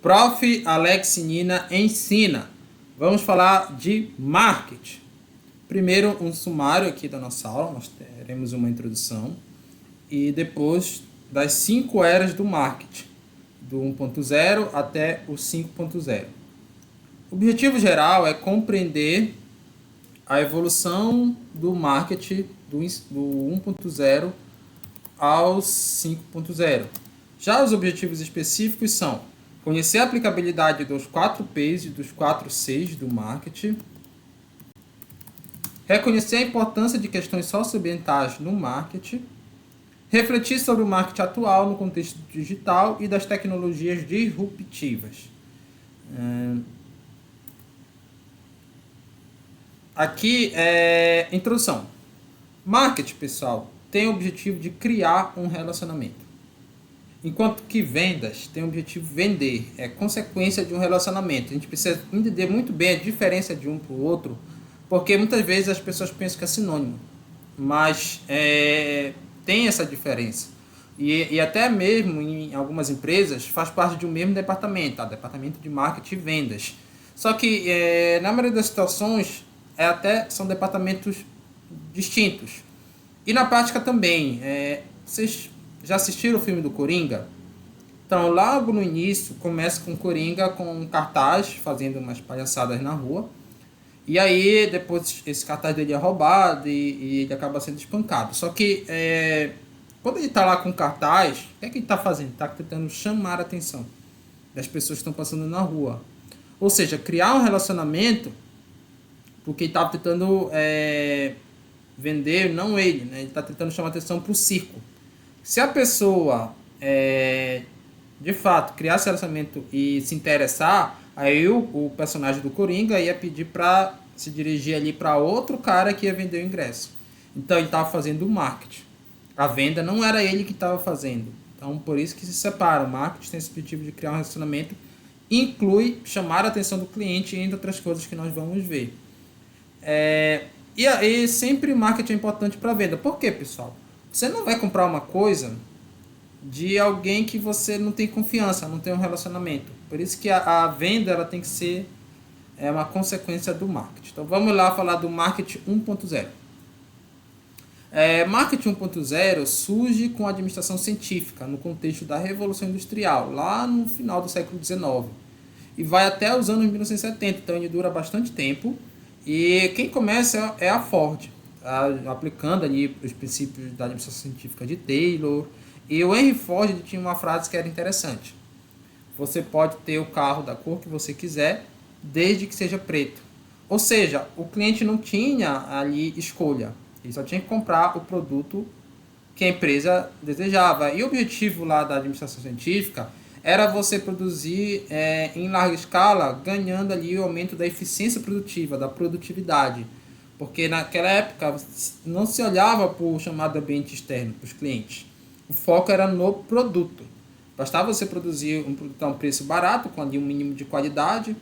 Prof. Alex Nina ensina. Vamos falar de marketing. Primeiro, um sumário aqui da nossa aula, nós teremos uma introdução. E depois, das 5 eras do marketing, do 1.0 até o 5.0. O objetivo geral é compreender a evolução do marketing do 1.0 ao 5.0. Já os objetivos específicos são conhecer a aplicabilidade dos 4 P's e dos 4 C's do marketing, reconhecer a importância de questões socioambientais no marketing, refletir sobre o marketing atual no contexto digital e das tecnologias disruptivas. Aqui é introdução. Marketing, pessoal, tem o objetivo de criar um relacionamento. Enquanto que vendas tem o objetivo de vender, é consequência de um relacionamento. A gente precisa entender muito bem a diferença de um para o outro, porque muitas vezes as pessoas pensam que é sinônimo, mas tem essa diferença. E até mesmo em algumas empresas faz parte de um mesmo departamento, departamento de marketing e vendas. Só que na maioria das situações são departamentos distintos. E na prática também, vocês já assistiram o filme do Coringa? Então, logo no início, começa com o Coringa com um cartaz, fazendo umas palhaçadas na rua. E aí, depois, esse cartaz dele é roubado e ele acaba sendo espancado. Só que, quando ele está lá com o cartaz, o que é que ele está fazendo? Ele está tentando chamar a atenção das pessoas que estão passando na rua. Ou seja, criar um relacionamento, porque ele estava tentando vender, não ele, né? Ele está tentando chamar a atenção para o circo. Se a pessoa, de fato, criar esse relacionamento e se interessar, aí o personagem do Coringa ia pedir para se dirigir ali para outro cara que ia vender o ingresso. Então ele estava fazendo o marketing. A venda não era ele que estava fazendo. Então por isso que se separa. O marketing tem esse objetivo de criar um relacionamento, inclui chamar a atenção do cliente, entre outras coisas que nós vamos ver. E aí sempre marketing é importante para a venda. Por quê, pessoal? Você não vai comprar uma coisa de alguém que você não tem confiança, não tem um relacionamento. Por isso que a venda ela tem que ser uma consequência do marketing. Então vamos lá falar do marketing 1.0. Marketing 1.0 surge com a administração científica no contexto da Revolução Industrial, lá no final do século XIX. E vai até os anos 1970, então ele dura bastante tempo. E quem começa é a Ford, aplicando ali os princípios da administração científica de Taylor. E o Henry Ford tinha uma frase que era interessante: você pode ter o carro da cor que você quiser, desde que seja preto. Ou seja, o cliente não tinha ali escolha, ele só tinha que comprar o produto que a empresa desejava. E o objetivo lá da administração científica era você produzir em larga escala, ganhando ali o aumento da eficiência produtiva, da produtividade. Porque naquela época não se olhava para o chamado ambiente externo, para os clientes. O foco era no produto. Bastava você produzir um produto a um preço barato, com ali um mínimo de qualidade,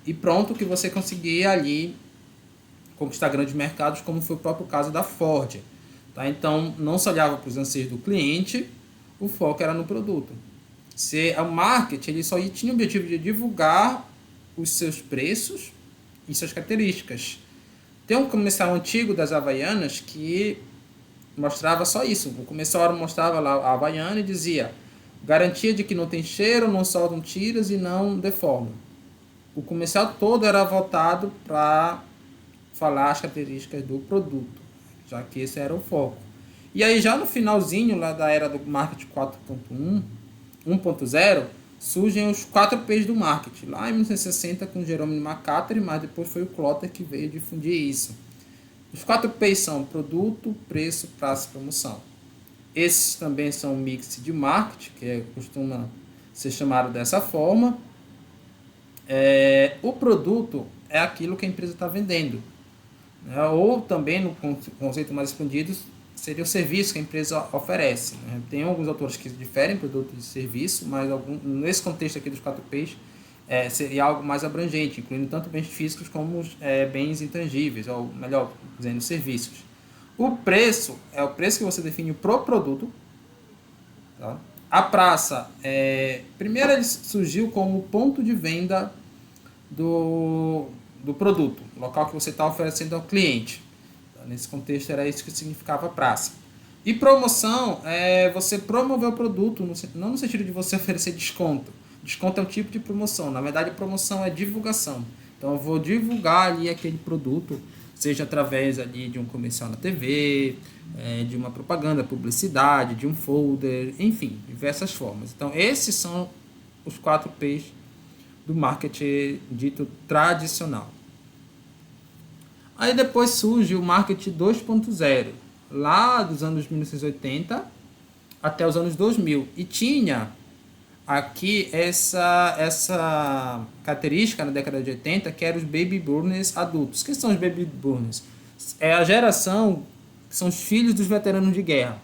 e pronto que você conseguia ali conquistar grandes mercados, como foi o próprio caso da Ford. Tá? Então não se olhava para os anseios do cliente, o foco era no produto. O marketing ele só tinha o objetivo de divulgar os seus preços e suas características. Tem um comercial antigo das Havaianas que mostrava só isso. O comercial mostrava lá a Havaiana e dizia: garantia de que não tem cheiro, não soldam tiras e não deformam. O comercial todo era voltado para falar as características do produto, já que esse era o foco. E aí já no finalzinho lá da era do marketing 1.0, surgem os 4 P's do marketing, lá em 1960 com Jerome McCarthy, mas depois foi o Klotter que veio difundir isso. Os 4 P's são produto, preço, prazo e promoção. Esses também são um mix de marketing, que costuma ser chamado dessa forma. O produto é aquilo que a empresa está vendendo, né? Ou também, no conceito mais expandido, seria o serviço que a empresa oferece, né? Tem alguns autores que diferem produto e serviço, mas nesse contexto aqui dos 4 P's seria algo mais abrangente, incluindo tanto bens físicos como bens intangíveis, ou melhor dizendo, serviços. O preço é o preço que você define pro produto, tá? A praça, primeiro ele surgiu como ponto de venda do produto, local que você está oferecendo ao cliente. Então, nesse contexto era isso que significava praça. E promoção é você promover o produto, não no sentido de você oferecer desconto. Desconto é um tipo de promoção. Na verdade, promoção é divulgação. Então, eu vou divulgar ali aquele produto, seja através ali de um comercial na TV, de uma propaganda, publicidade, de um folder, enfim, diversas formas. Então, esses são os 4 P's do marketing dito tradicional. Aí depois surge o marketing 2.0, lá dos anos 1980 até os anos 2000. E tinha aqui essa característica na década de 80, que eram os baby boomers adultos. O que são os baby boomers? É a geração que são os filhos dos veteranos de guerra.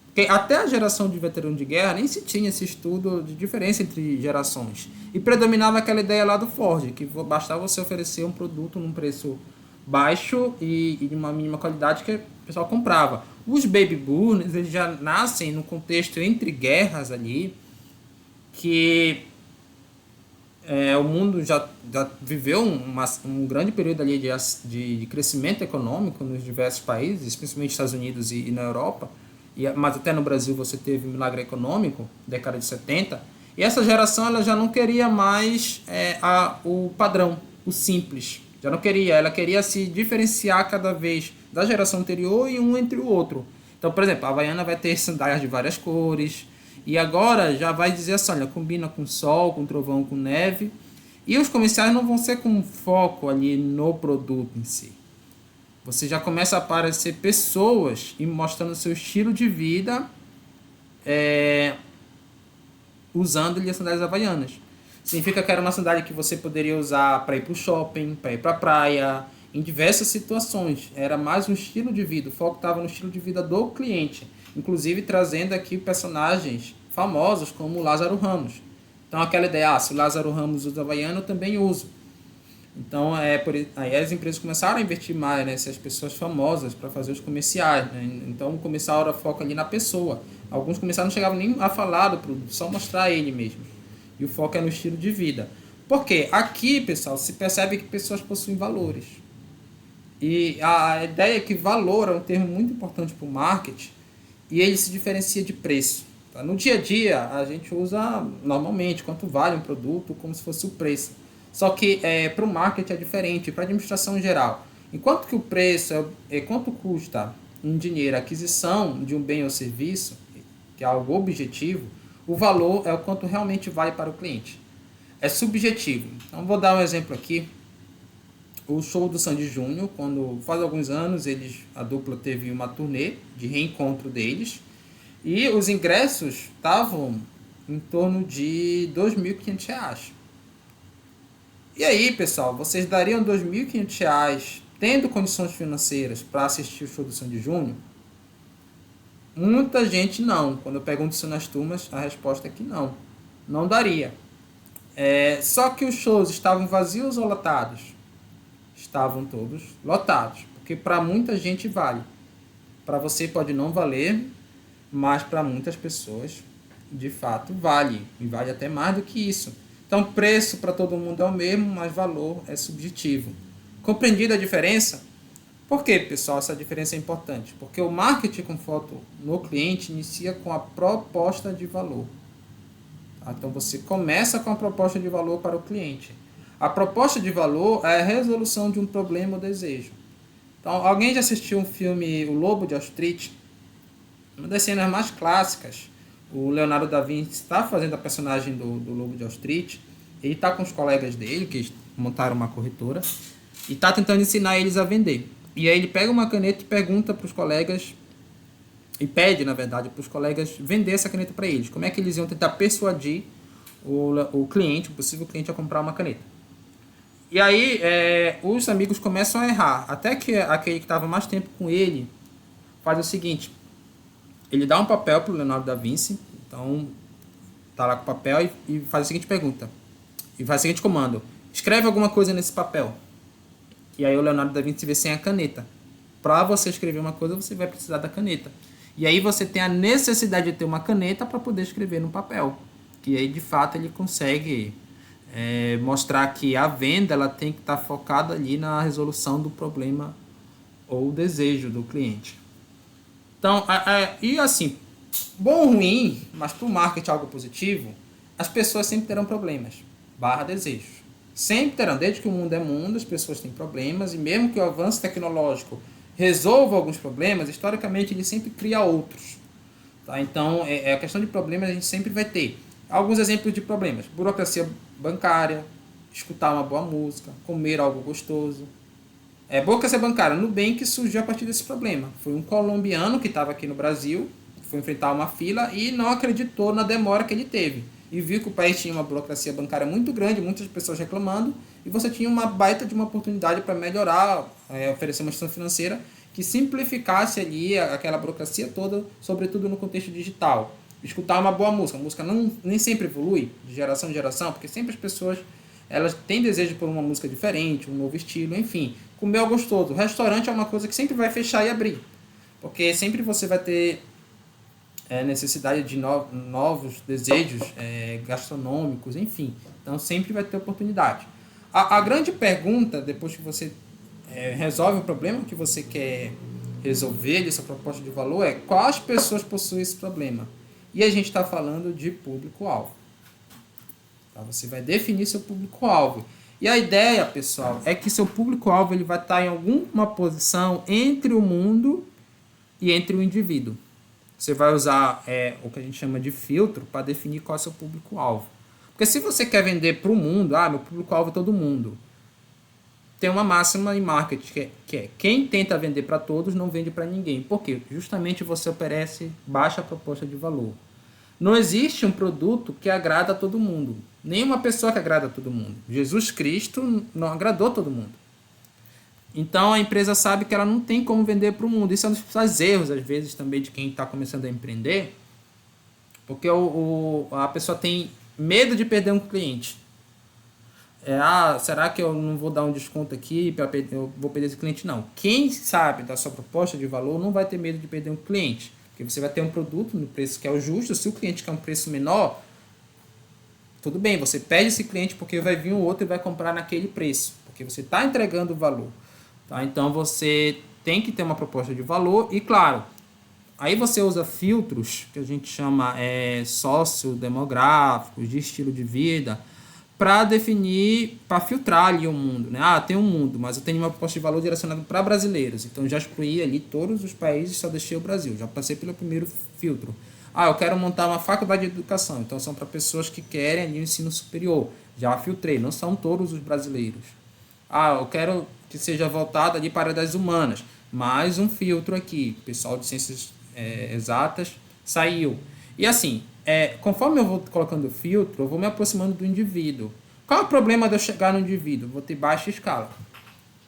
Porque até a geração de veteranos de guerra nem se tinha esse estudo de diferença entre gerações. E predominava aquela ideia lá do Ford, que bastava você oferecer um produto num preço baixo e de uma mínima qualidade que o pessoal comprava. Os baby boomers, eles já nascem no contexto entre guerras ali, que o mundo já viveu um grande período ali de crescimento econômico nos diversos países, principalmente nos Estados Unidos e na Europa, mas até no Brasil você teve um milagre econômico, década de 70, e essa geração ela já não queria mais o padrão, o simples, já não queria, ela queria se diferenciar cada vez da geração anterior e um entre o outro. Então, por exemplo, a Havaiana vai ter sandálias de várias cores, e agora já vai dizer assim, olha, combina com sol, com trovão, com neve. E os comerciais não vão ser com foco ali no produto em si. Você já começa a aparecer pessoas e mostrando seu estilo de vida usando ali as sandálias havaianas. Significa que era uma sandália que você poderia usar para ir para o shopping, para ir para a praia, em diversas situações. Era mais um estilo de vida, o foco estava no estilo de vida do cliente. Inclusive trazendo aqui personagens famosos como o Lázaro Ramos. Então aquela ideia, se o Lázaro Ramos usa Havaiana, eu também uso. Então aí as empresas começaram a investir mais nessas pessoas famosas para fazer os comerciais. Né? Então o comercial era foco ali na pessoa. Alguns comerciais não chegavam nem a falar do produto, só mostrar ele mesmo. E o foco é no estilo de vida. Por quê? Aqui, pessoal, se percebe que pessoas possuem valores. E a ideia é que valor é um termo muito importante para o marketing, e ele se diferencia de preço. Tá? No dia a dia, a gente usa normalmente quanto vale um produto como se fosse o preço. Só que para o marketing é diferente, para a administração em geral. Enquanto que o preço é quanto custa em dinheiro a aquisição de um bem ou serviço, que é algo objetivo, o valor é o quanto realmente vale para o cliente. É subjetivo. Então, vou dar um exemplo aqui. O show do Sandy Júnior, quando faz alguns anos, a dupla teve uma turnê de reencontro deles, e os ingressos estavam em torno de R$ 2.500. E aí, pessoal, vocês dariam R$ 2.500 tendo condições financeiras para assistir o show do Sandy Júnior? Muita gente não. Quando eu pergunto isso nas turmas, a resposta é que não. Não daria. Só que os shows estavam vazios ou lotados? Estavam todos lotados, porque para muita gente vale. Para você pode não valer, mas para muitas pessoas de fato vale, e vale até mais do que isso. Então preço para todo mundo é o mesmo, mas valor é subjetivo. Compreendida a diferença? Por que, pessoal, essa diferença é importante? Porque o marketing com foco no cliente inicia com a proposta de valor. Então você começa com a proposta de valor para o cliente. A proposta de valor é a resolução de um problema ou desejo. Então, alguém já assistiu um filme O Lobo de Wall Street? Uma das cenas mais clássicas, o Leonardo da Vinci está fazendo a personagem do Lobo de Wall Street. Ele está com os colegas dele, que montaram uma corretora, e está tentando ensinar eles a vender. E aí ele pega uma caneta e pergunta para os colegas, e pede, na verdade, para os colegas vender essa caneta para eles. Como é que eles iam tentar persuadir o cliente, o possível cliente, a comprar uma caneta. E aí os amigos começam a errar, até que aquele que estava mais tempo com ele faz o seguinte: ele dá um papel para o Leonardo da Vinci, então tá lá com o papel e faz a seguinte pergunta, e faz o seguinte comando: escreve alguma coisa nesse papel. E aí o Leonardo da Vinci vê sem a caneta. Para você escrever uma coisa, você vai precisar da caneta. E aí você tem a necessidade de ter uma caneta para poder escrever no papel. Que aí, de fato, ele consegue mostrar que a venda ela tem que estar focada ali na resolução do problema ou desejo do cliente. Então, e assim, bom ou ruim, mas para o marketing algo positivo, as pessoas sempre terão problemas, desejos. Sempre terão, desde que o mundo é mundo, as pessoas têm problemas, e mesmo que o avanço tecnológico resolva alguns problemas, historicamente ele sempre cria outros. Tá? Então, a questão de problemas a gente sempre vai ter. Alguns exemplos de problemas: burocracia bancária, escutar uma boa música, comer algo gostoso. Burocracia bancária, Nubank surgiu a partir desse problema. Foi um colombiano que estava aqui no Brasil, foi enfrentar uma fila e não acreditou na demora que ele teve. E viu que o país tinha uma burocracia bancária muito grande, muitas pessoas reclamando, e você tinha uma baita de uma oportunidade para melhorar, oferecer uma instituição financeira que simplificasse ali aquela burocracia toda, sobretudo no contexto digital. Escutar uma boa música. A música nem sempre evolui de geração em geração, porque sempre as pessoas elas têm desejo por uma música diferente, um novo estilo, enfim. Comer é gostoso. O restaurante é uma coisa que sempre vai fechar e abrir, porque sempre você vai ter necessidade de novos desejos gastronômicos, enfim. Então sempre vai ter oportunidade. A grande pergunta, depois que você resolve o problema que você quer resolver, essa proposta de valor, é quais pessoas possuem esse problema. E a gente está falando de público-alvo. Tá? Você vai definir seu público-alvo. E a ideia, pessoal, é que seu público-alvo ele vai estar em alguma posição entre o mundo e entre o indivíduo. Você vai usar o que a gente chama de filtro para definir qual é o seu público-alvo. Porque se você quer vender para o mundo, meu público-alvo é todo mundo. Tem uma máxima em marketing que é quem tenta vender para todos não vende para ninguém. Por quê? Justamente você oferece baixa proposta de valor. Não existe um produto que agrada a todo mundo. Nenhuma pessoa que agrada a todo mundo. Jesus Cristo não agradou a todo mundo. Então a empresa sabe que ela não tem como vender para o mundo. Isso é um dos principais erros, às vezes, também de quem está começando a empreender. Porque a pessoa tem medo de perder um cliente. Será que eu não vou dar um desconto aqui, eu vou perder esse cliente? Não. Quem sabe da sua proposta de valor não vai ter medo de perder um cliente. Porque você vai ter um produto no preço que é o justo. Se o cliente quer um preço menor, tudo bem, você perde esse cliente porque vai vir um outro e vai comprar naquele preço. Porque você está entregando o valor. Tá? Então você tem que ter uma proposta de valor e, claro, aí você usa filtros que a gente chama sociodemográficos, de estilo de vida, para definir, para filtrar ali o mundo, né? Tem um mundo, mas eu tenho uma proposta de valor direcionada para brasileiros, então já excluí ali todos os países, só deixei o Brasil, já passei pelo primeiro filtro. Eu quero montar uma faculdade de educação, então são para pessoas que querem ali o ensino superior, já filtrei, não são todos os brasileiros. Eu quero que seja voltado ali para das humanas, mais um filtro aqui, pessoal de ciências exatas saiu. E assim, conforme eu vou colocando o filtro, eu vou me aproximando do indivíduo. Qual é o problema de eu chegar no indivíduo? Vou ter baixa escala.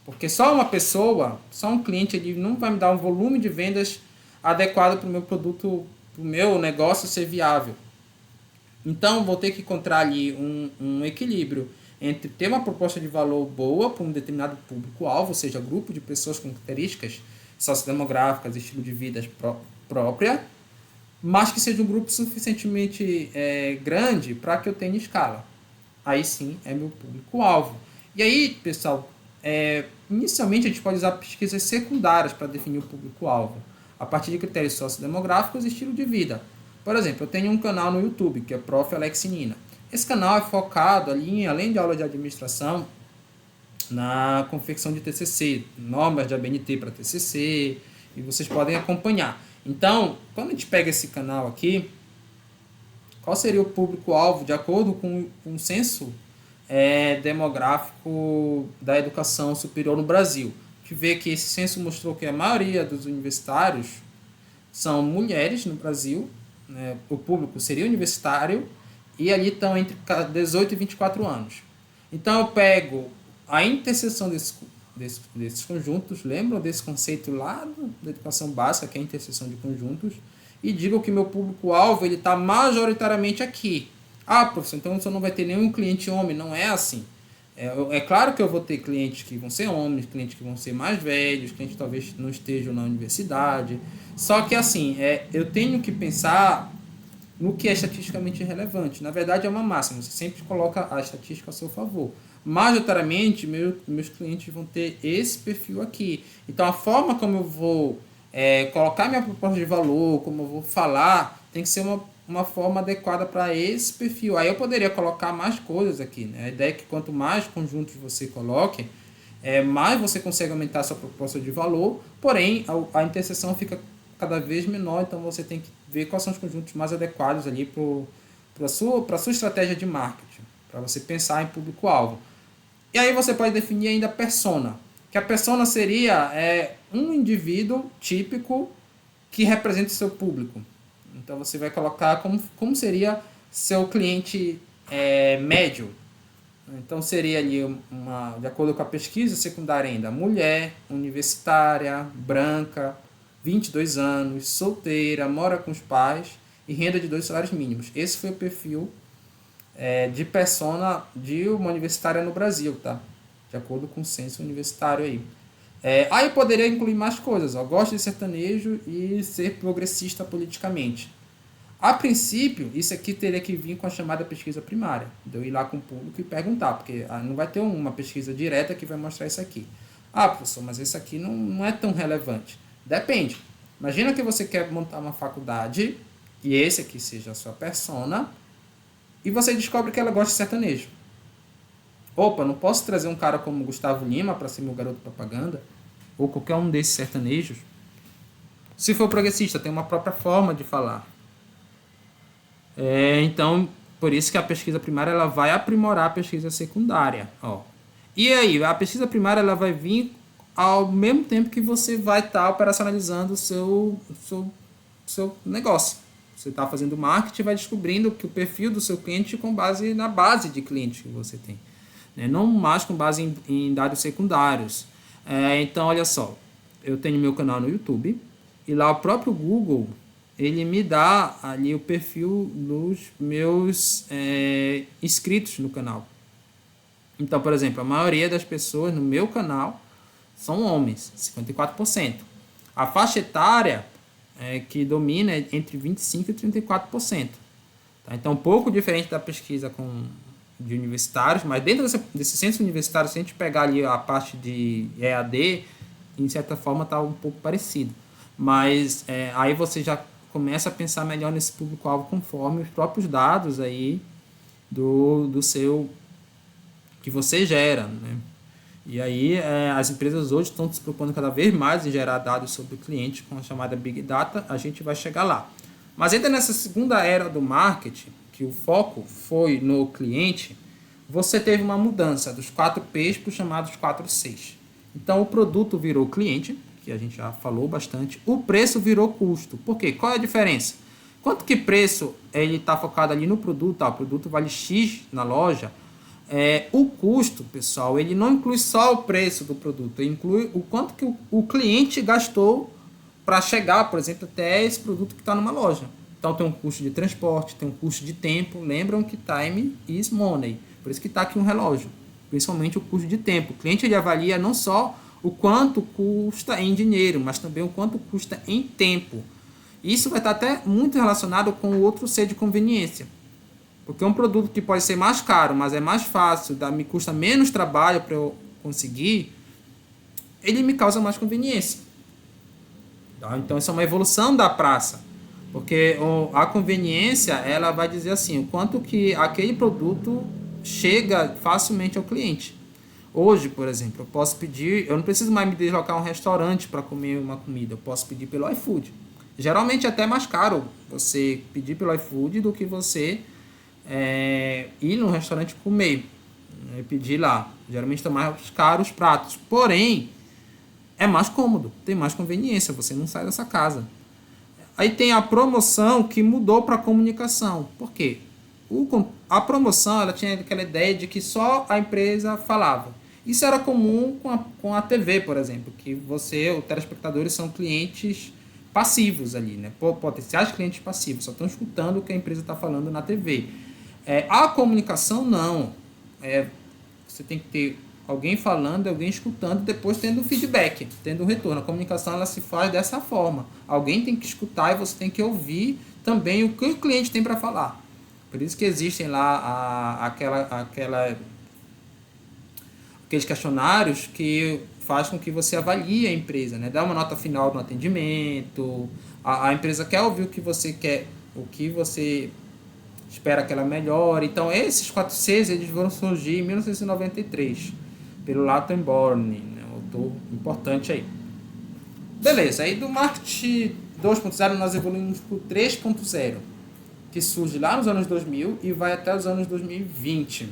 Porque só uma pessoa, só um cliente, ele não vai me dar um volume de vendas adequado para o meu produto, para o meu negócio ser viável. Então, vou ter que encontrar ali um equilíbrio entre ter uma proposta de valor boa para um determinado público-alvo, ou seja, grupo de pessoas com características sociodemográficas, estilo de vida própria, mas que seja um grupo suficientemente grande para que eu tenha escala. Aí sim é meu público-alvo. E aí, pessoal, inicialmente a gente pode usar pesquisas secundárias para definir o público-alvo, a partir de critérios sociodemográficos e estilo de vida. Por exemplo, eu tenho um canal no YouTube, que é Prof. Alex Nina. Esse canal é focado ali, além de aula de administração, na confecção de TCC, normas de ABNT para TCC, e vocês podem acompanhar. Então, quando a gente pega esse canal aqui, qual seria o público-alvo de acordo com o censo demográfico da educação superior no Brasil? A gente vê que esse censo mostrou que a maioria dos universitários são mulheres no Brasil, né? O público seria universitário, e ali estão entre 18 e 24 anos. Então eu pego a interseção desses conjuntos, lembram desse conceito lá da educação básica, que é a interseção de conjuntos, e digo que meu público-alvo está majoritariamente aqui. Professor, então você não vai ter nenhum cliente homem. Não é assim. É claro que eu vou ter clientes que vão ser homens, clientes que vão ser mais velhos, clientes que talvez não estejam na universidade. Só que assim, eu tenho que pensar no que é estatisticamente relevante. Na verdade, é uma máxima, você sempre coloca a estatística a seu favor. Majoritariamente, meus clientes vão ter esse perfil aqui. Então, a forma como eu vou colocar minha proposta de valor, como eu vou falar, tem que ser uma forma adequada para esse perfil. Aí eu poderia colocar mais coisas aqui, né? A ideia é que quanto mais conjuntos você coloque, mais você consegue aumentar a sua proposta de valor, porém a interseção fica cada vez menor, então você tem que ver quais são os conjuntos mais adequados ali para a sua estratégia de marketing, para você pensar em público-alvo. E aí você pode definir ainda a persona, que a persona seria um indivíduo típico que representa o seu público. Então você vai colocar como seria seu cliente médio. Então seria ali de acordo com a pesquisa secundária ainda, mulher, universitária, branca, 22 anos, solteira, mora com os pais e renda de 2 salários mínimos. Esse foi o perfil de persona de uma universitária no Brasil, tá? De acordo com o censo universitário aí. Aí poderia incluir mais coisas, ó. Gosto de sertanejo e ser progressista politicamente. A princípio, isso aqui teria que vir com a chamada pesquisa primária. De eu ir lá com o público e perguntar, porque não vai ter uma pesquisa direta que vai mostrar isso aqui. Ah, professor, mas isso aqui não é tão relevante. Depende. Imagina que você quer montar uma faculdade, e esse aqui seja a sua persona, e você descobre que ela gosta de sertanejo. Opa, não posso trazer um cara como Gustavo Lima para ser meu garoto propaganda, ou qualquer um desses sertanejos. Se for progressista, tem uma própria forma de falar. Então, por isso que a pesquisa primária ela vai aprimorar a pesquisa secundária. Ó. E aí, a pesquisa primária ela vai vir ao mesmo tempo que você vai estar operacionalizando o seu negócio. Você está fazendo marketing e vai descobrindo que o perfil do seu cliente com base na base de clientes que você tem. Né? Não mais com base em dados secundários. Então, olha só. Eu tenho meu canal no YouTube e lá o próprio Google ele me dá ali o perfil dos meus inscritos no canal. Então, por exemplo, a maioria das pessoas no meu canal são homens, 54%. A faixa etária que domina é entre 25% e 34%. Tá? Então, um pouco diferente da pesquisa de universitários, mas dentro desse censo universitário, se a gente pegar ali a parte de EAD, em certa forma está um pouco parecido. Mas aí você já começa a pensar melhor nesse público-alvo conforme os próprios dados aí do seu que você gera, né? E aí as empresas hoje estão se propondo cada vez mais em gerar dados sobre o cliente com a chamada Big Data, a gente vai chegar lá. Mas ainda nessa segunda era do marketing, que o foco foi no cliente, você teve uma mudança dos 4 P's para os chamados 4 C's. Então o produto virou cliente, que a gente já falou bastante, o preço virou custo. Por quê? Qual é a diferença? Quanto que preço ele está focado ali no produto, o produto vale X na loja, o custo, pessoal, ele não inclui só o preço do produto, ele inclui o quanto que o cliente gastou para chegar, por exemplo, até esse produto que está numa loja. Então tem um custo de transporte, tem um custo de tempo, lembram que time is money, por isso que está aqui um relógio, principalmente o custo de tempo. O cliente ele avalia não só o quanto custa em dinheiro, mas também o quanto custa em tempo. Isso vai estar até muito relacionado com o outro C de conveniência. Porque um produto que pode ser mais caro, mas é mais fácil, me custa menos trabalho para eu conseguir, ele me causa mais conveniência. Então, isso é uma evolução da praça. Porque a conveniência, ela vai dizer assim, o quanto que aquele produto chega facilmente ao cliente. Hoje, por exemplo, eu posso pedir, eu não preciso mais me deslocar a um restaurante para comer uma comida, eu posso pedir pelo iFood. Geralmente é até mais caro você pedir pelo iFood do que você ir num restaurante comer, pedir lá. Geralmente estão mais caros os pratos, porém é mais cômodo, tem mais conveniência, você não sai dessa casa. Aí tem a promoção que mudou para a comunicação. Por quê? A promoção ela tinha aquela ideia de que só a empresa falava. Isso era comum com a TV, por exemplo, que os telespectadores são clientes passivos ali, né? Potenciais clientes passivos, só estão escutando o que a empresa está falando na TV. A comunicação não. Você tem que ter alguém falando, alguém escutando, depois tendo feedback, tendo um retorno. A comunicação ela se faz dessa forma. Alguém tem que escutar e você tem que ouvir também o que o cliente tem para falar. Por isso que existem lá aqueles questionários que faz com que você avalie a empresa, né? Dá uma nota final no atendimento, a empresa quer ouvir o que você quer, o que você espera que ela melhore. Então, esses 4 Cs eles vão surgir em 1993, pelo Lawton Borne, né? Um autor importante aí. Beleza, aí do marketing 2.0 nós evoluímos para o 3.0, que surge lá nos anos 2000 e vai até os anos 2020. O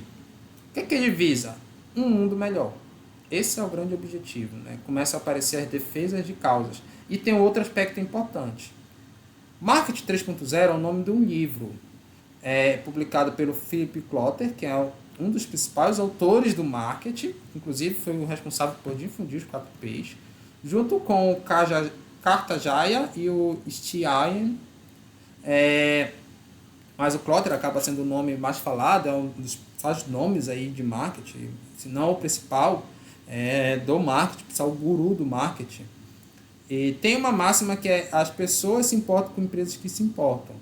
que ele visa? Um mundo melhor. Esse é o grande objetivo, né? Começa a aparecer as defesas de causas. E tem outro aspecto importante. Marketing 3.0 é o nome de um livro publicado pelo Philip Kotler, que é um dos principais autores do marketing, inclusive foi o responsável por difundir os 4Ps, junto com o Kartajaya e o Stiayen. Mas o Kotler acaba sendo o nome mais falado, é um dos principais nomes aí de marketing, se não o principal do marketing, o guru do marketing. E tem uma máxima que é: as pessoas se importam com empresas que se importam.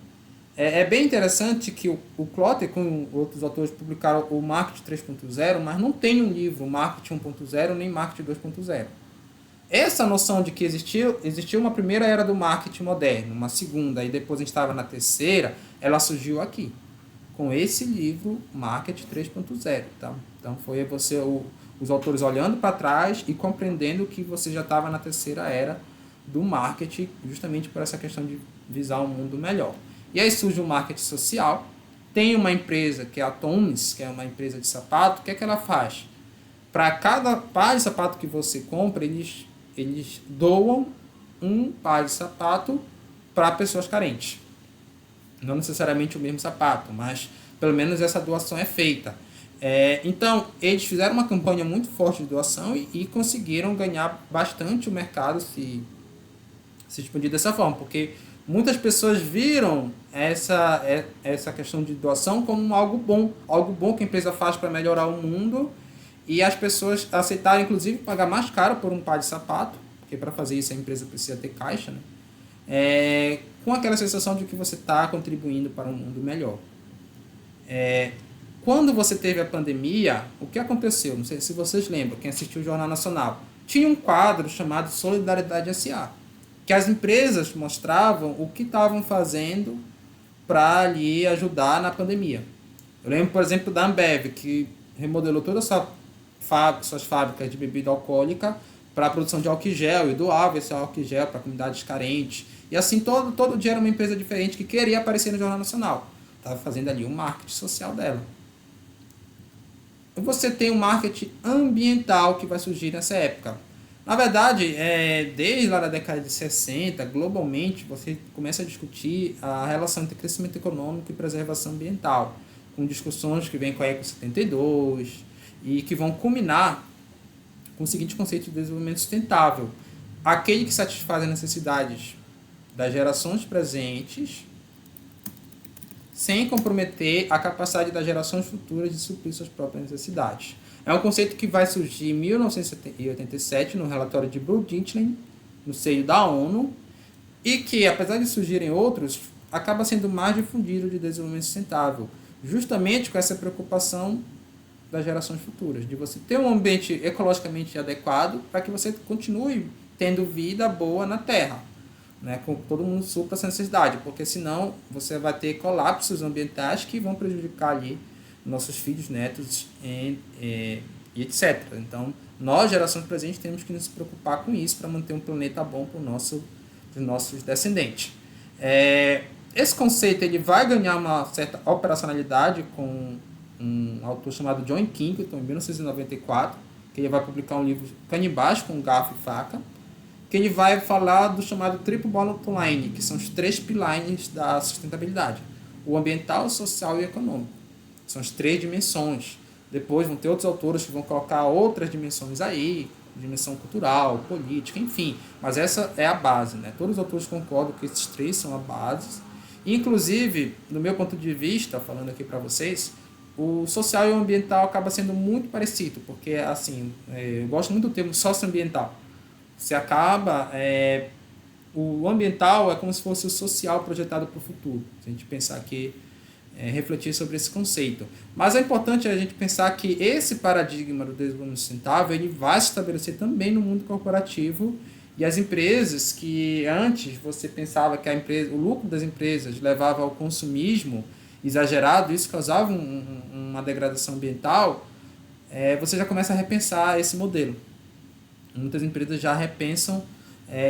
É bem interessante que o Kotler, com outros autores, publicaram o Marketing 3.0, mas não tem um livro Marketing 1.0 nem Marketing 2.0. Essa noção de que existiu uma primeira era do marketing moderno, uma segunda, e depois a gente estava na terceira, ela surgiu aqui, com esse livro Marketing 3.0. Tá? Então foi os autores olhando para trás e compreendendo que você já estava na terceira era do marketing, justamente por essa questão de visar um mundo melhor. E aí surge o marketing social. Tem uma empresa que é a Toms, que é uma empresa de sapato. O que ela faz? Para cada par de sapato que você compra, eles doam um par de sapato para pessoas carentes. Não necessariamente o mesmo sapato, mas pelo menos essa doação é feita. Então, eles fizeram uma campanha muito forte de doação e conseguiram ganhar bastante o mercado se expandir dessa forma, porque muitas pessoas viram essa questão de doação como algo bom que a empresa faz para melhorar o mundo, e as pessoas aceitaram, inclusive, pagar mais caro por um par de sapato, porque para fazer isso a empresa precisa ter caixa, né? Com aquela sensação de que você está contribuindo para um mundo melhor. Quando você teve a pandemia, o que aconteceu? Não sei se vocês lembram, quem assistiu o Jornal Nacional. Tinha um quadro chamado Solidariedade S.A., que as empresas mostravam o que estavam fazendo para ali ajudar na pandemia. Eu lembro, por exemplo, da Ambev, que remodelou todas suas fábricas de bebida alcoólica para a produção de álcool em gel e doava esse álcool em gel para comunidades carentes. E assim, todo dia era uma empresa diferente que queria aparecer no Jornal Nacional. Estava fazendo ali o marketing social dela. Você tem um marketing ambiental que vai surgir nessa época. Na verdade, desde lá da década de 60, globalmente, você começa a discutir a relação entre crescimento econômico e preservação ambiental, com discussões que vêm com a Eco 72 e que vão culminar com o seguinte conceito de desenvolvimento sustentável: aquele que satisfaz as necessidades das gerações presentes sem comprometer a capacidade das gerações futuras de suprir suas próprias necessidades. É um conceito que vai surgir em 1987 no relatório de Brundtland, no seio da ONU, e que, apesar de surgirem outros, acaba sendo mais difundido de desenvolvimento sustentável, justamente com essa preocupação das gerações futuras, de você ter um ambiente ecologicamente adequado para que você continue tendo vida boa na Terra, né, com todo mundo supra essa necessidade, porque senão você vai ter colapsos ambientais que vão prejudicar ali nossos filhos, netos e etc. Então, nós, gerações presentes, temos que nos preocupar com isso para manter um planeta bom para os nossos descendentes. Esse conceito ele vai ganhar uma certa operacionalidade com um autor chamado John Kingleton, em 1994, que ele vai publicar um livro Canibais com Garfo e Faca, que ele vai falar do chamado Triple Bottom Line, que são os 3 pilares da sustentabilidade: o ambiental, o social e o econômico. São as 3 dimensões. Depois vão ter outros autores que vão colocar outras dimensões aí, dimensão cultural, política, enfim. Mas essa é a base, né? Todos os autores concordam que esses 3 são a base. Inclusive, no meu ponto de vista, falando aqui para vocês, o social e o ambiental acaba sendo muito parecido, porque assim, eu gosto muito do termo socioambiental. Você acaba, o ambiental é como se fosse o social projetado para o futuro. Se a gente pensar que refletir sobre esse conceito. Mas é importante a gente pensar que esse paradigma do desenvolvimento sustentável ele vai se estabelecer também no mundo corporativo e as empresas que antes você pensava que o lucro das empresas levava ao consumismo exagerado, isso causava uma degradação ambiental, você já começa a repensar esse modelo. Muitas empresas já repensam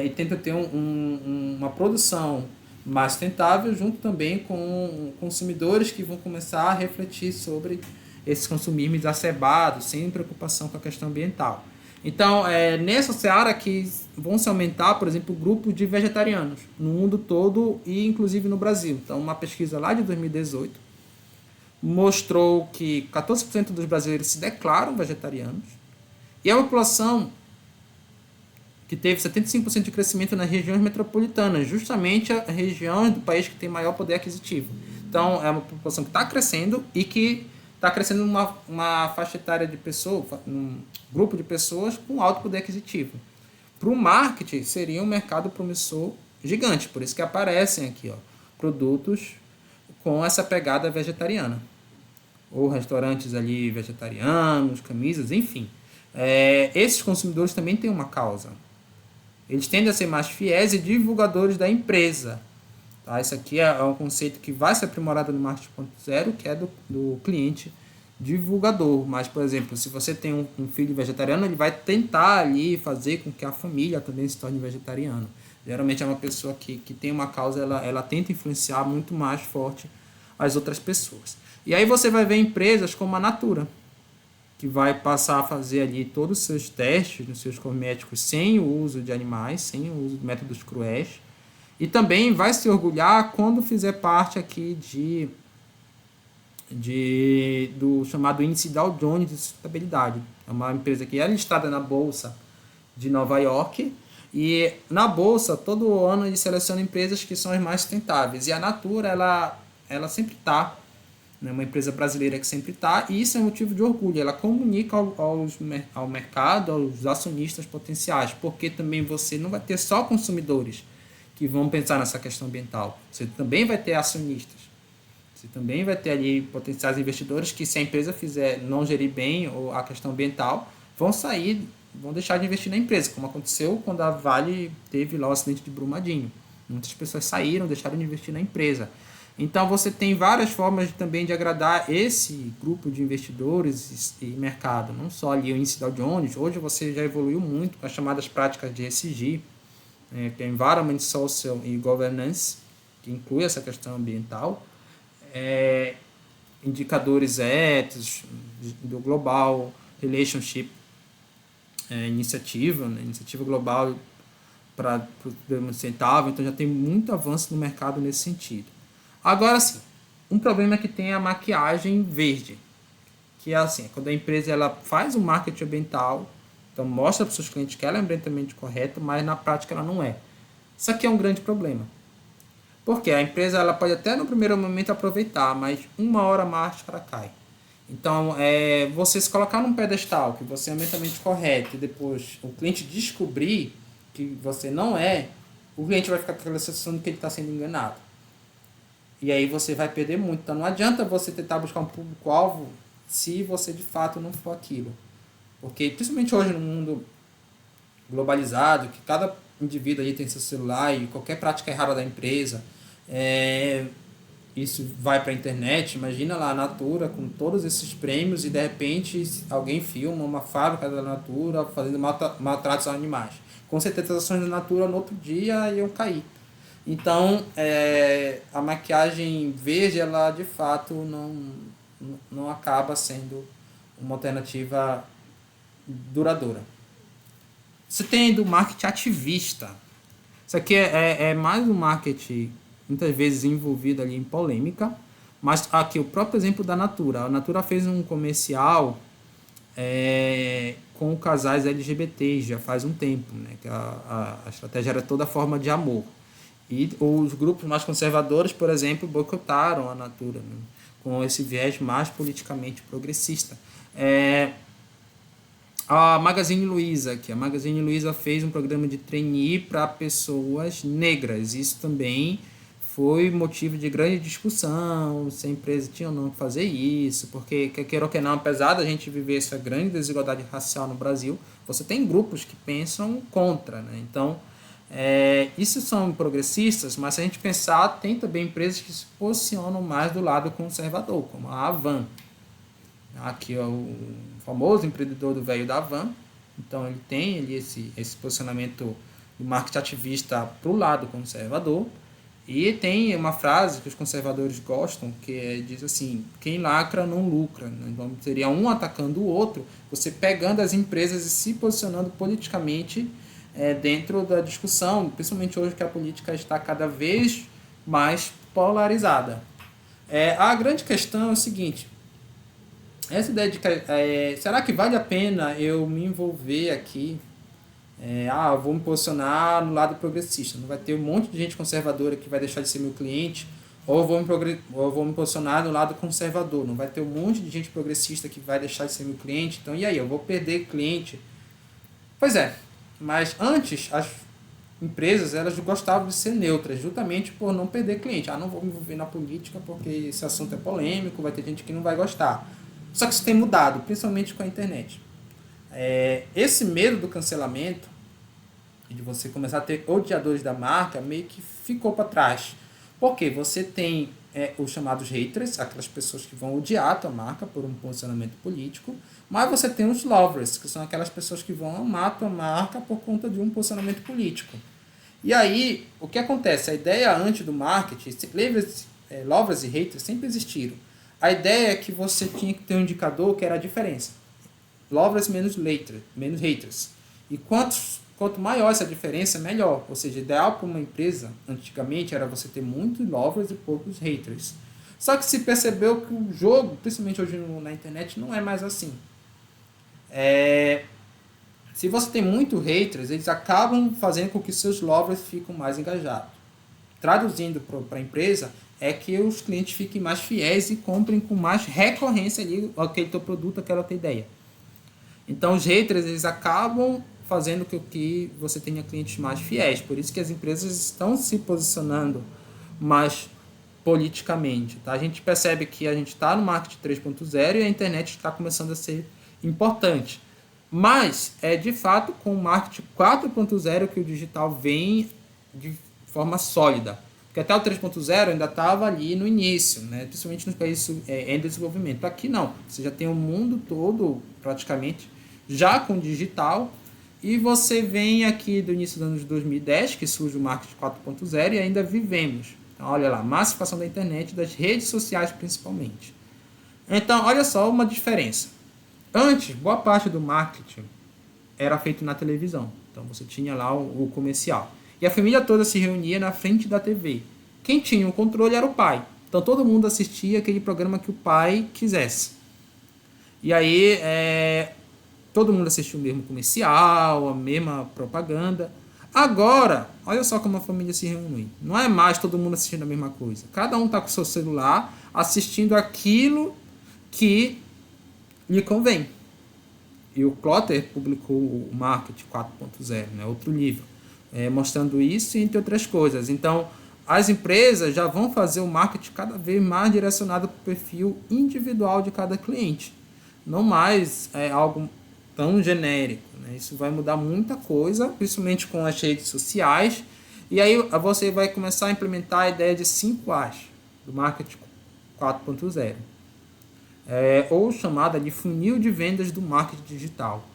e tentam ter uma produção mais sustentável, junto também com consumidores que vão começar a refletir sobre esse consumismo exacerbado, sem preocupação com a questão ambiental. Então, nessa seara que vão se aumentar, por exemplo, grupos de vegetarianos no mundo todo e inclusive no Brasil. Então, uma pesquisa lá de 2018 mostrou que 14% dos brasileiros se declaram vegetarianos e a população que teve 75% de crescimento nas regiões metropolitanas, justamente a região do país que tem maior poder aquisitivo. Então, é uma população que está crescendo e que está crescendo uma faixa etária de pessoas, um grupo de pessoas com alto poder aquisitivo. Para o marketing, seria um mercado promissor gigante, por isso que aparecem aqui produtos com essa pegada vegetariana. Ou restaurantes ali vegetarianos, camisas, enfim. Esses consumidores também têm uma causa. Eles tendem a ser mais fiéis e divulgadores da empresa. Tá? Isso aqui é um conceito que vai ser aprimorado no Marketing 1.0, que é do cliente divulgador. Mas, por exemplo, se você tem um filho vegetariano, ele vai tentar ali fazer com que a família também se torne vegetariana. Geralmente é uma pessoa que tem uma causa, ela tenta influenciar muito mais forte as outras pessoas. E aí você vai ver empresas como a Natura, que vai passar a fazer ali todos os seus testes nos seus cosméticos sem o uso de animais, sem o uso de métodos cruéis. E também vai se orgulhar quando fizer parte aqui do chamado Índice Dow Jones de Sustentabilidade. É uma empresa que é listada na Bolsa de Nova York. E na Bolsa, todo ano, eles selecionam empresas que são as mais sustentáveis. E a Natura, ela sempre está, uma empresa brasileira que sempre está, e isso é motivo de orgulho. Ela comunica ao mercado, aos acionistas potenciais, porque também você não vai ter só consumidores que vão pensar nessa questão ambiental. Você também vai ter acionistas. Você também vai ter ali potenciais investidores que, se a empresa não gerir bem a questão ambiental, vão deixar de investir na empresa, como aconteceu quando a Vale teve lá o acidente de Brumadinho. Muitas pessoas saíram, deixaram de investir na empresa. Então, você tem várias formas também de agradar esse grupo de investidores e mercado. Não só ali o índice Dow Jones. Hoje você já evoluiu muito com as chamadas práticas de ESG, que é Environment, Social e Governance, que inclui essa questão ambiental. Indicadores éticos do Global Relationship Iniciativa global para o desenvolvimento sustentável. Então, já tem muito avanço no mercado nesse sentido. Agora sim, um problema é que tem a maquiagem verde, que é assim, quando a empresa ela faz o marketing ambiental, então mostra para os seus clientes que ela é ambientalmente correta, mas na prática ela não é. Isso aqui é um grande problema. Porque a empresa ela pode até no primeiro momento aproveitar, mas uma hora a máscara cai. Então, você se colocar num pedestal que você é ambientalmente correto e depois o cliente descobrir que você não é, o cliente vai ficar com aquela sensação de que ele está sendo enganado. E aí você vai perder muito. Então não adianta você tentar buscar um público-alvo se você de fato não for aquilo. Porque principalmente hoje no mundo globalizado, que cada indivíduo aí tem seu celular e qualquer prática errada da empresa, isso vai para a internet. Imagina lá a Natura com todos esses prêmios e de repente alguém filma uma fábrica da Natura fazendo maltratos aos animais. Com certeza as ações da Natura no outro dia iam cair. Então, a maquiagem verde, ela de fato não acaba sendo uma alternativa duradoura. Você tem do marketing ativista. Isso aqui é mais um marketing, muitas vezes envolvido ali em polêmica, mas aqui o próprio exemplo da Natura. A Natura fez um comercial com casais LGBT já faz um tempo, né? Que a estratégia era toda forma de amor. E os grupos mais conservadores, por exemplo, boicotaram a Natura, né? com esse viés mais politicamente progressista. A Magazine Luiza, que a Magazine Luiza fez um programa de trainee para pessoas negras. Isso também foi motivo de grande discussão, se a empresa tinha ou não que fazer isso, porque, queira ou que não, apesar da gente viver essa grande desigualdade racial no Brasil, você tem grupos que pensam contra, né? Então, isso são progressistas, mas se a gente pensar, tem também empresas que se posicionam mais do lado conservador, como a Avan. Aqui é o famoso empreendedor do velho da Havan. Então ele tem ali esse posicionamento do marketing ativista para o lado conservador. E tem uma frase que os conservadores gostam, que diz assim: quem lacra não lucra. Então seria um atacando o outro, você pegando as empresas e se posicionando politicamente dentro da discussão, principalmente hoje que a política está cada vez mais polarizada. A grande questão é o seguinte: essa ideia de será que vale a pena eu me envolver aqui? Eu vou me posicionar no lado progressista. Não vai ter um monte de gente conservadora que vai deixar de ser meu cliente, ou eu vou me posicionar no lado conservador. Não vai ter um monte de gente progressista que vai deixar de ser meu cliente. Então, e aí? Eu vou perder cliente? Pois é, mas antes as empresas elas gostavam de ser neutras, justamente por não perder cliente. Não vou me envolver na política porque esse assunto é polêmico, vai ter gente que não vai gostar. Só que isso tem mudado, principalmente com a internet. Esse medo do cancelamento, de você começar a ter odiadores da marca, meio que ficou para trás. Porque você tem os chamados haters, aquelas pessoas que vão odiar a tua marca por um posicionamento político, mas você tem os lovers, que são aquelas pessoas que vão amar a tua marca por conta de um posicionamento político. E aí, o que acontece? A ideia antes do marketing, lovers e haters sempre existiram. A ideia é que você tinha que ter um indicador que era a diferença. Lovers menos haters. E quanto maior essa diferença, melhor. Ou seja, ideal para uma empresa, antigamente, era você ter muitos lovers e poucos haters. Só que se percebeu que o jogo, principalmente hoje na internet, não é mais assim. Se você tem muito haters, eles acabam fazendo com que seus lovers fiquem mais engajados. Traduzindo para a empresa, é que os clientes fiquem mais fiéis e comprem com mais recorrência ali aquele teu produto, aquela tua ideia. Então os haters eles acabam fazendo com que você tenha clientes mais fiéis. Por isso que as empresas estão se posicionando mais politicamente. Tá? A gente percebe que a gente está no marketing 3.0 e a internet está começando a ser importante. Mas é de fato com o marketing 4.0 que o digital vem de forma sólida. Porque até o 3.0 ainda estava ali no início, né? Principalmente nos países em desenvolvimento. Aqui não, você já tem o mundo todo praticamente já com digital, e você vem aqui do início dos anos 2010, que surge o marketing 4.0 e ainda vivemos. Então, olha lá, massificação da internet, das redes sociais principalmente. Então, olha só uma diferença. Antes, boa parte do marketing era feito na televisão. Então, você tinha lá o comercial. E a família toda se reunia na frente da TV. Quem tinha o controle era o pai. Então todo mundo assistia aquele programa que o pai quisesse. E aí todo mundo assistia o mesmo comercial, a mesma propaganda. Agora, olha só como a família se reúne. Não é mais todo mundo assistindo a mesma coisa. Cada um está com o seu celular assistindo aquilo que lhe convém. E o Klotter publicou o Marketing 4.0, né, outro livro. Mostrando isso, entre outras coisas. Então, as empresas já vão fazer o marketing cada vez mais direcionado para o perfil individual de cada cliente. Não mais algo tão genérico. Né? Isso vai mudar muita coisa, principalmente com as redes sociais. E aí você vai começar a implementar a ideia de 5 A's do marketing 4.0. Ou chamada de funil de vendas do marketing digital.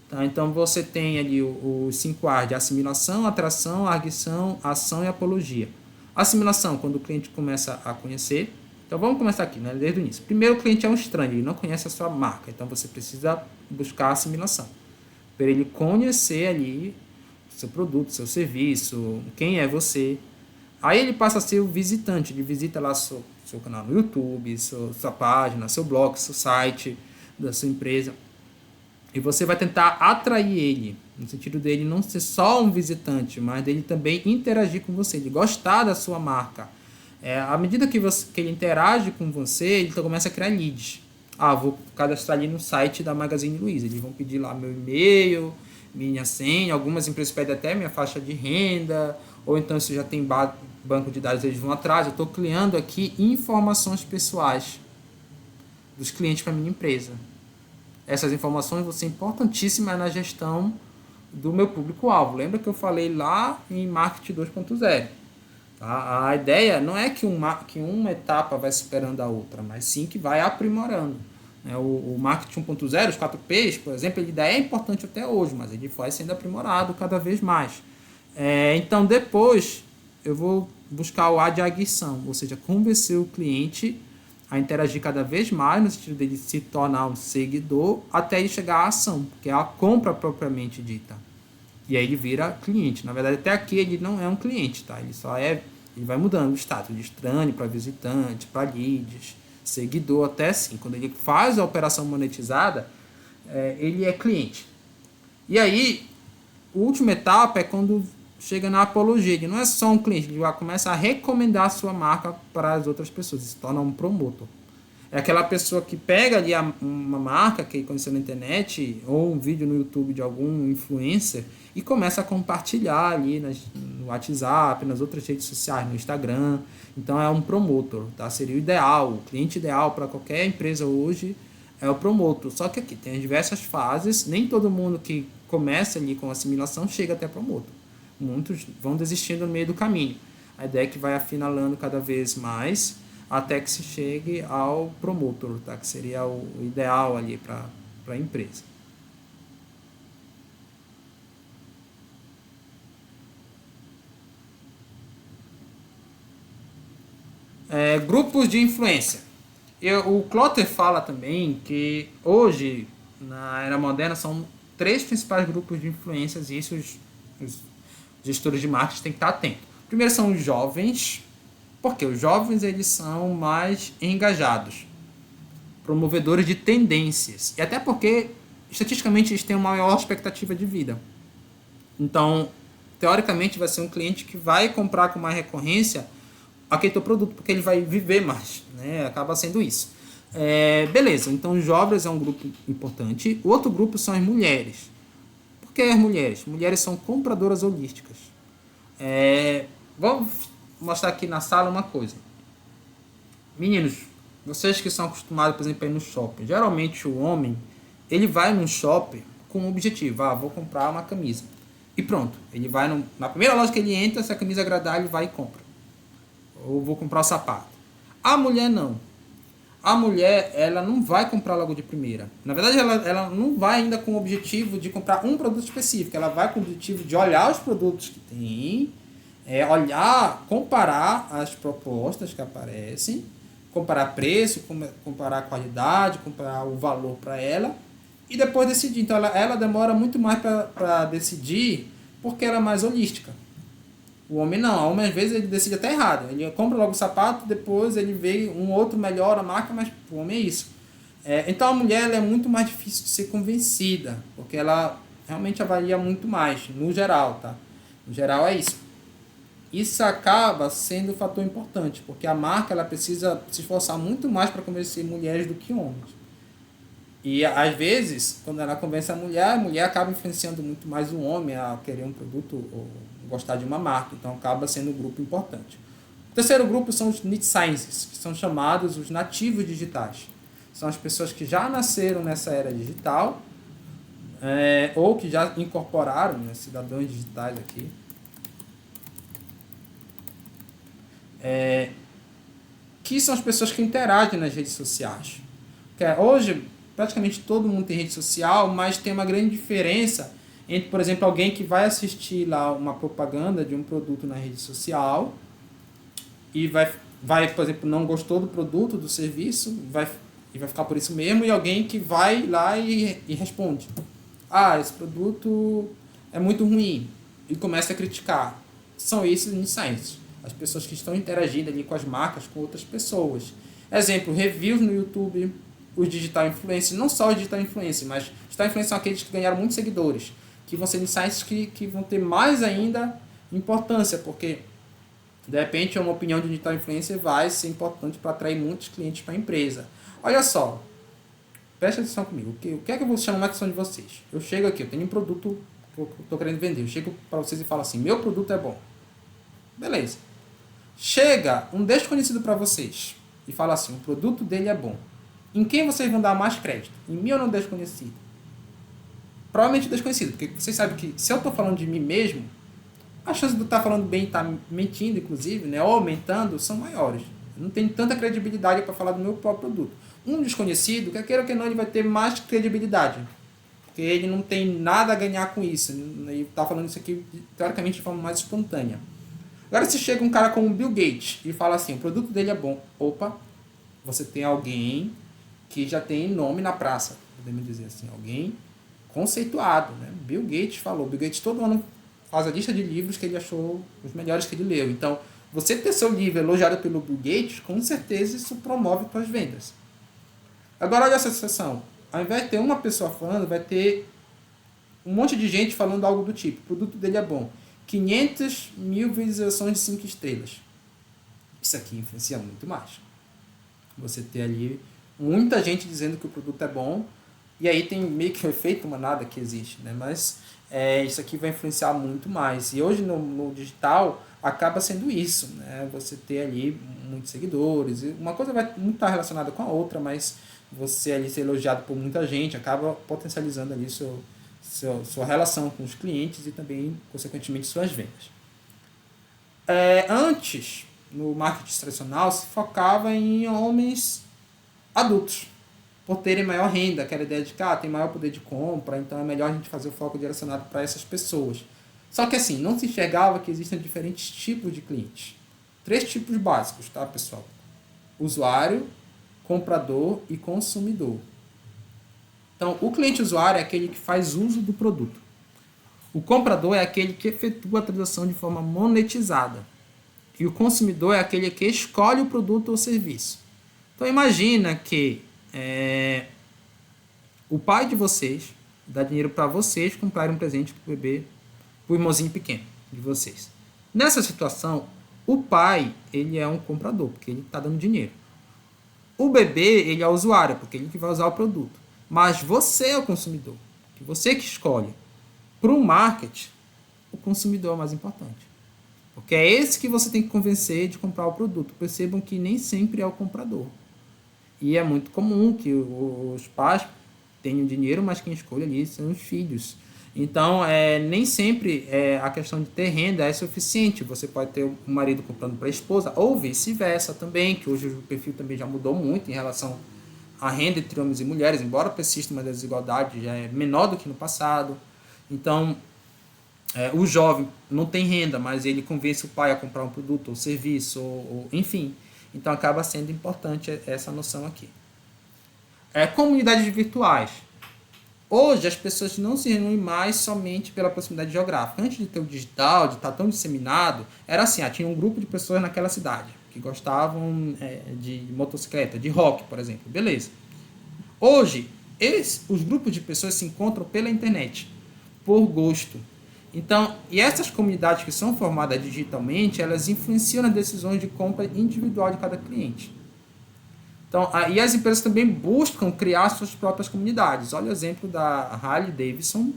Tá? Então você tem ali os 5 A's de assimilação, atração, arguição, ação e apologia. Assimilação, quando o cliente começa a conhecer. Então vamos começar aqui, né, desde o início. Primeiro, o cliente é um estranho, ele não conhece a sua marca, então você precisa buscar a assimilação. Para ele conhecer ali o seu produto, seu serviço, quem é você. Aí ele passa a ser o visitante, ele visita lá seu canal no YouTube, sua página, seu blog, seu site da sua empresa. E você vai tentar atrair ele, no sentido dele não ser só um visitante, mas dele também interagir com você, de gostar da sua marca. À medida que ele interage com você, ele começa a criar leads. Vou cadastrar ali no site da Magazine Luiza. Eles vão pedir lá meu e-mail, minha senha. Algumas empresas pedem até minha faixa de renda. Ou então, se já tem banco de dados, eles vão atrás. Eu estou criando aqui informações pessoais dos clientes para minha empresa. Essas informações vão ser importantíssimas na gestão do meu público-alvo. Lembra que eu falei lá em Marketing 2.0? Tá? A ideia não é que uma etapa vai superando a outra, mas sim que vai aprimorando. O Marketing 1.0, os 4Ps, por exemplo, ele ainda é importante até hoje, mas ele vai sendo aprimorado cada vez mais. Então, depois, eu vou buscar o A de aguição, ou seja, convencer o cliente a interagir cada vez mais, no sentido dele se tornar um seguidor, até ele chegar à ação, que é a compra propriamente dita. E aí ele vira cliente. Na verdade, até aqui ele não é um cliente, tá? Ele vai mudando o status de estranho para visitante, para leads, seguidor, até assim. Quando ele faz a operação monetizada, ele é cliente. E aí, a última etapa é quando chega na apologia. Ele não é só um cliente, ele já começa a recomendar a sua marca para as outras pessoas. Ele se torna um promotor. É aquela pessoa que pega ali uma marca que conheceu na internet ou um vídeo no YouTube de algum influencer e começa a compartilhar ali no WhatsApp, nas outras redes sociais, no Instagram. Então é um promotor, tá? Seria o ideal, o cliente ideal para qualquer empresa hoje é o promotor. Só que aqui tem diversas fases, nem todo mundo que começa ali com assimilação chega até promotor. Muitos vão desistindo no meio do caminho. A ideia é que vai afinalando cada vez mais até que se chegue ao promotor, tá? Que seria o ideal ali para a empresa. Grupos de influência. O Klotter fala também que hoje, na era moderna, são 3 principais grupos de influências e isso os gestores de marketing têm que estar atentos. Primeiro são os jovens, porque os jovens eles são mais engajados, promovedores de tendências, e até porque estatisticamente eles têm uma maior expectativa de vida. Então, teoricamente vai ser um cliente que vai comprar com mais recorrência aquele teu produto, porque ele vai viver mais, né? Acaba sendo isso. Beleza, então os jovens é um grupo importante. O outro grupo são as mulheres. Por que as mulheres? Mulheres são compradoras holísticas. Vamos mostrar aqui na sala uma coisa. Meninos, vocês que são acostumados, por exemplo, a ir no shopping. Geralmente o homem, ele vai no shopping com um objetivo. Vou comprar uma camisa. E pronto. Ele vai na primeira loja que ele entra, se a camisa agradar, ele vai e compra. Ou vou comprar o sapato. A mulher não. A mulher, ela não vai comprar logo de primeira. Na verdade, ela não vai ainda com o objetivo de comprar um produto específico. Ela vai com o objetivo de olhar os produtos que tem, olhar, comparar as propostas que aparecem, comparar preço, comparar qualidade, comparar o valor para ela e depois decidir. Então, ela demora muito mais para decidir porque ela é mais holística. O homem não, o homem às vezes ele decide até errado. Ele compra logo o sapato, depois ele vê um outro melhor a marca, mas o homem é isso. Então a mulher ela é muito mais difícil de ser convencida, porque ela realmente avalia muito mais, no geral, tá? No geral é isso. Isso acaba sendo um fator importante, porque a marca ela precisa se esforçar muito mais para convencer mulheres do que homens. E às vezes, quando ela convence a mulher acaba influenciando muito mais o homem a querer um produto ou gostar de uma marca, então acaba sendo um grupo importante. O terceiro grupo são os niche sciences, que são chamados os nativos digitais. São as pessoas que já nasceram nessa era digital ou que já incorporaram, né, cidadãos digitais aqui, que são as pessoas que interagem nas redes sociais. Hoje, praticamente todo mundo tem rede social, mas tem uma grande diferença entre, por exemplo, alguém que vai assistir lá uma propaganda de um produto na rede social e vai por exemplo, não gostou do produto, do serviço, e vai ficar por isso mesmo, e alguém que vai lá e responde: esse produto é muito ruim, e começa a criticar. São esses insights, as pessoas que estão interagindo ali com as marcas, com outras pessoas. Exemplo, reviews no YouTube, os digital influencers, não só os digital influencers, mas digital influencers são aqueles que ganharam muitos seguidores, que vão ser insights que vão ter mais ainda importância, porque De repente, uma opinião de digital influencer vai ser importante para atrair muitos clientes para a empresa. Olha só, presta atenção comigo. O que é que eu vou chamar a atenção de vocês? Eu chego aqui, eu tenho um produto que eu estou querendo vender. Eu chego para vocês e falo assim, meu produto é bom. Beleza. Chega um desconhecido para vocês e fala assim, o produto dele é bom. Em quem vocês vão dar mais crédito? Em mim ou no desconhecido? Provavelmente desconhecido, porque vocês sabem que se eu estou falando de mim mesmo, as chances de eu estar falando bem e estar mentindo, inclusive, né, ou aumentando, são maiores. Eu não tenho tanta credibilidade para falar do meu próprio produto. Um desconhecido, quer queira ou que não, ele vai ter mais credibilidade. Porque ele não tem nada a ganhar com isso. Ele está falando isso aqui, teoricamente, de forma mais espontânea. Agora, se chega um cara como o Bill Gates e fala assim, o produto dele é bom. Opa, você tem alguém que já tem nome na praça. Podemos dizer assim, alguém conceituado. Né? Bill Gates falou. Bill Gates todo ano faz a lista de livros que ele achou os melhores que ele leu. Então, você ter seu livro elogiado pelo Bill Gates, com certeza isso promove suas vendas. Agora, olha essa situação. Ao invés de ter uma pessoa falando, vai ter um monte de gente falando algo do tipo. O produto dele é bom. 500 mil visualizações de 5 estrelas. Isso aqui influencia muito mais. Você ter ali muita gente dizendo que o produto é bom. E aí tem meio que o efeito manada que existe. Né? Mas isso aqui vai influenciar muito mais. E hoje no digital acaba sendo isso. Né? Você ter ali muitos seguidores. Uma coisa vai muito estar relacionada com a outra, mas você ali ser elogiado por muita gente acaba potencializando ali sua relação com os clientes e também, consequentemente, suas vendas. Antes, no marketing tradicional, se focava em homens adultos, por terem maior renda, aquela ideia de que tem maior poder de compra, então é melhor a gente fazer o foco direcionado para essas pessoas. Só que assim, não se enxergava que existem diferentes tipos de clientes. 3 tipos básicos, tá, pessoal? Usuário, comprador e consumidor. Então, o cliente usuário é aquele que faz uso do produto. O comprador é aquele que efetua a transação de forma monetizada. E o consumidor é aquele que escolhe o produto ou serviço. Então, imagina que o pai de vocês dá dinheiro para vocês comprarem um presente para o bebê, para o irmãozinho pequeno de vocês. Nessa situação, o pai ele é um comprador, porque ele está dando dinheiro. O bebê ele é o usuário, porque ele que vai usar o produto. Mas você é o consumidor, que você que escolhe. Para o marketing, o consumidor é o mais importante. Porque é esse que você tem que convencer de comprar o produto. Percebam que nem sempre é o comprador. E é muito comum que os pais tenham dinheiro, mas quem escolhe ali são os filhos. Então, nem sempre a questão de ter renda é suficiente. Você pode ter um marido comprando para a esposa, ou vice-versa também, que hoje o perfil também já mudou muito em relação à renda entre homens e mulheres, embora persista uma desigualdade, já é menor do que no passado. Então, o jovem não tem renda, mas ele convence o pai a comprar um produto ou serviço, enfim. Então, acaba sendo importante essa noção aqui. Comunidades virtuais. Hoje, as pessoas não se reúnem mais somente pela proximidade geográfica. Antes de ter o digital, de estar tão disseminado, era assim, tinha um grupo de pessoas naquela cidade que gostavam de motocicleta, de rock, por exemplo. Beleza. Hoje, os grupos de pessoas se encontram pela internet, por gosto. Então, e essas comunidades que são formadas digitalmente, elas influenciam nas decisões de compra individual de cada cliente. Então, e as empresas também buscam criar suas próprias comunidades. Olha o exemplo da Harley Davidson,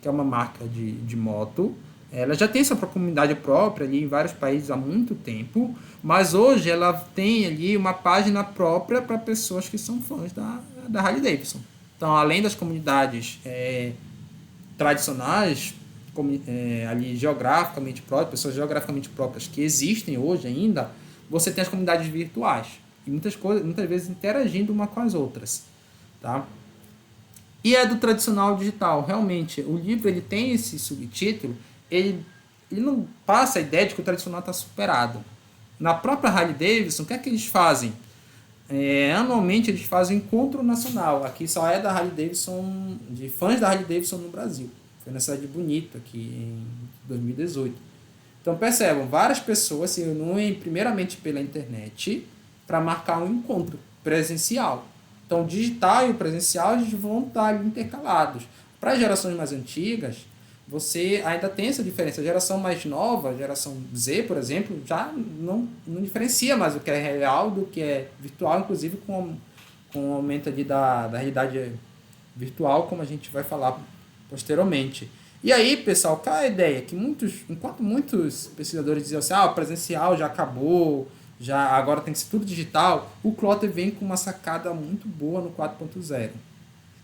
que é uma marca de moto. Ela já tem sua comunidade própria ali em vários países há muito tempo, mas hoje ela tem ali uma página própria para pessoas que são fãs da Harley Davidson. Então, além das comunidades tradicionais, ali geograficamente próprias, pessoas geograficamente próprias que existem hoje ainda, você tem as comunidades virtuais. E muitas vezes interagindo uma com as outras. Tá? E do tradicional digital. Realmente, o livro ele tem esse subtítulo, ele não passa a ideia de que o tradicional está superado. Na própria Harley Davidson, o que é que eles fazem? Anualmente eles fazem um encontro nacional. Aqui só é da Harley Davidson, de fãs da Harley Davidson no Brasil. Foi na cidade de Bonito, aqui em 2018. Então percebam, várias pessoas se reúnem primeiramente pela internet para marcar um encontro presencial. Então, o digital e o presencial eles vão estar intercalados. Para as gerações mais antigas, você ainda tem essa diferença. A geração mais nova, a geração Z, por exemplo, já não diferencia mais o que é real do que é virtual, inclusive com o aumento ali da realidade virtual, como a gente vai falar posteriormente. E aí, pessoal, qual é a ideia? Que enquanto muitos pesquisadores diziam assim, o presencial já acabou, já agora tem que ser tudo digital, o Klotter vem com uma sacada muito boa no 4.0,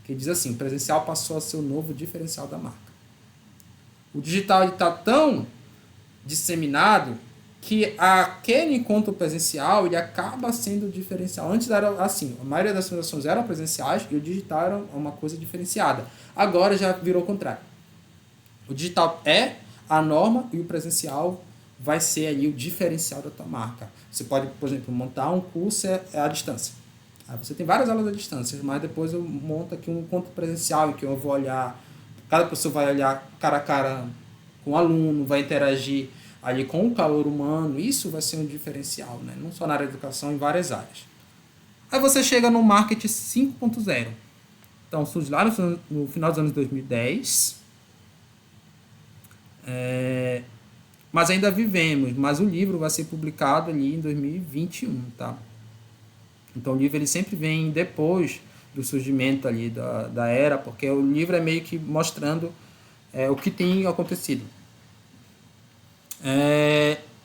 que diz assim, o presencial passou a ser o novo diferencial da marca. O digital está tão disseminado que aquele encontro presencial ele acaba sendo diferencial. Antes era assim, a maioria das transações eram presenciais e o digital era uma coisa diferenciada. Agora já virou o contrário. O digital é a norma e o presencial vai ser ali o diferencial da tua marca. Você pode, por exemplo, montar um curso à distância. Aí você tem várias aulas à distância, mas depois eu monto aqui um encontro presencial em que eu vou olhar, cada pessoa vai olhar cara a cara com o aluno, vai interagir ali com o calor humano. Isso vai ser um diferencial, né? Não só na área de educação, em várias áreas. Aí você chega no marketing 5.0. Então surge lá no final dos anos 2010. Mas ainda vivemos, mas o livro vai ser publicado ali em 2021, tá? Então o livro ele sempre vem depois do surgimento ali da era, porque o livro é meio que mostrando o que tem acontecido.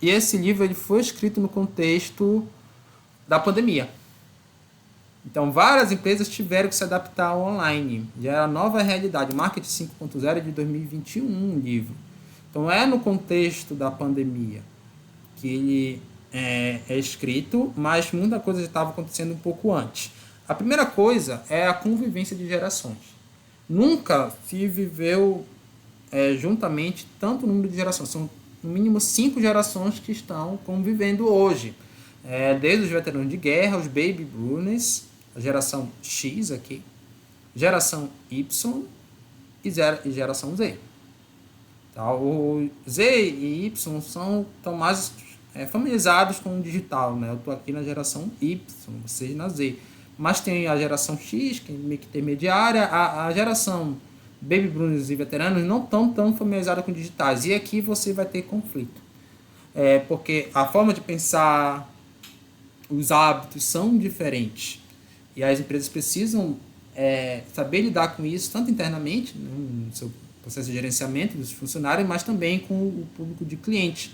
E esse livro ele foi escrito no contexto da pandemia. Então várias empresas tiveram que se adaptar ao online. Já era a nova realidade. O Marketing 5.0 é de 2021 o livro. Então é no contexto da pandemia que ele é escrito, mas muita coisa já estava acontecendo um pouco antes. A primeira coisa é a convivência de gerações. Nunca se viveu juntamente tanto número de gerações. São no mínimo 5 gerações que estão convivendo hoje. Desde os veteranos de guerra, os baby boomers, a geração X aqui, geração Y e geração Z. Tá? O Z e Y estão mais familiarizados com o digital, né? Eu estou aqui na geração Y, vocês na Z. Mas tem a geração X, que é meio que intermediária, a geração baby boomers e veteranos não estão tão familiarizados com digitais. E aqui você vai ter conflito. Porque a forma de pensar, os hábitos são diferentes. E as empresas precisam saber lidar com isso, tanto internamente, no seu processo de gerenciamento dos funcionários, mas também com o público de clientes.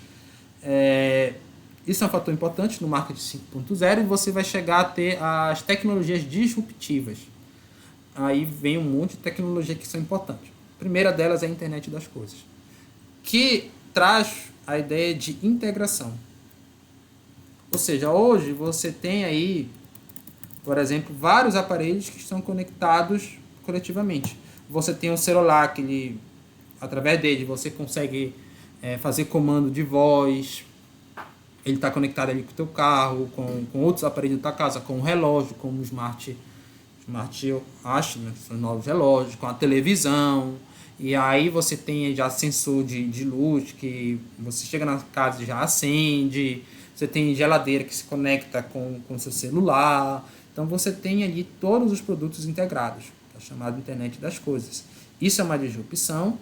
Isso é um fator importante no marketing 5.0 e você vai chegar a ter as tecnologias disruptivas. Aí vem um monte de tecnologia que são importantes. A primeira delas é a internet das coisas, que traz a ideia de integração. Ou seja, hoje você tem aí, por exemplo, vários aparelhos que estão conectados coletivamente. Você tem um celular que ele, através dele você consegue fazer comando de voz. Ele está conectado ali com o teu carro, com outros aparelhos da tua casa, com o relógio, com o Smart Watch, né, são novos relógios, com a televisão. E aí você tem já sensor de luz, que você chega na casa e já acende. Você tem geladeira que se conecta com o seu celular. Então você tem ali todos os produtos integrados, que é chamado Internet das Coisas. Isso é uma disrupção.